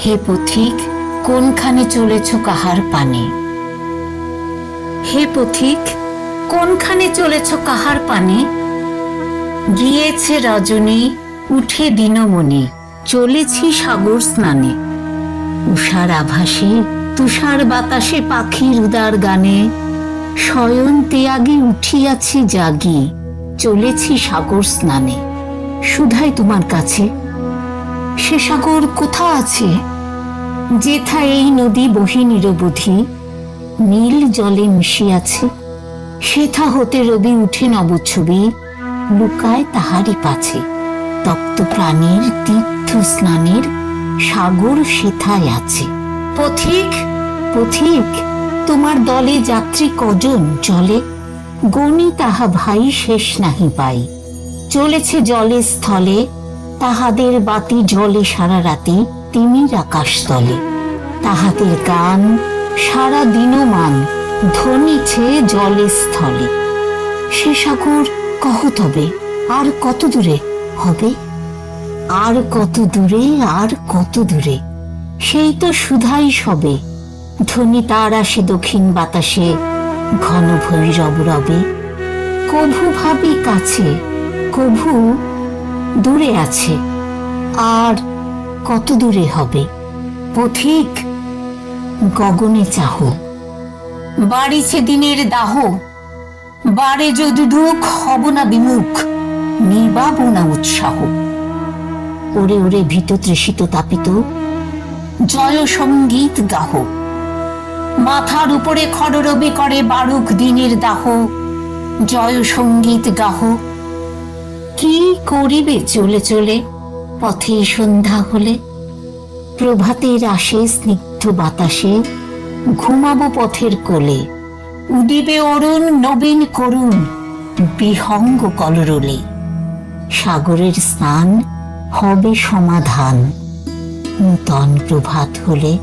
হে পথিক, কোনখানে চলেছ কাহার পানে? হে পথিক, কোনখানে চলেছ কাহার পানে? গিয়েছে রজনী, উঠে দিনমণি, চলেছি সাগর স্নানে। উষার আভাসে, তুষার বাতাসে, পাখির উদার গানে, শয়ন ত্যাগে উঠিয়াছি জাগি, চলেছি সাগর স্নানে। শুধাই তোমার কাছে, সে সাগর কোথা আছে? যেথা এই নদী বহি নিরবধি, নীল জলে মিশিয়াছে। সেথা হতে রবি উঠে নবছবি, লুকায় তাহারি পাছে। তপ্ত প্রাণীর তীর্থ স্নানের সাগর সেথায় আছে। পথিক, পথিক, তোমার দলে যাত্রী কজন চলে? গণি তাহা ভাই শেষ নাহি পাই। চলেছে জলে স্থলে, তাহাদের বাতি জলে সারা রাতি তিমির আকাশ তলে। তাহাদের গান সারা দিনমান ধ্বনিছে জলে স্থলে। সে সাগর কহ তবে, আর কত দূরে হবে? আর কত দূরে, আর কত দূরে, সেই তো শুধাই সবে। ধ্বনি তার আসে দক্ষিণ বাতাসে, ঘন ভৈরব রবে। কভু ভাবি কাছে, কভু দূরে আছে, আর কত দূরে হবে? পথিক, গগনে চাহ, বাড়িছে দিনের দাহ। বাড়ে যদি দুঃখ, হব না বিমুখ, নিবাব না উৎসাহ। ওরে ওরে ভীত তৃষিত তাপিত, জয় সঙ্গীত গাহ। মাথার উপরে খড়রবি করে বারুক দিনের দাহ, জয় সঙ্গীত গাহ। কি করিবে চলে চলে, পথে সন্ধ্যা হলে? প্রভাতের আসে স্নিগ্ধ বাতাসে, ঘুমাবো পথের কোলে। উদিবে অরুণ নবীন করুণ, বিহঙ্গ কলরলে। সাগরের স্নান হবে সমাধান, নূতন প্রভাত হলে।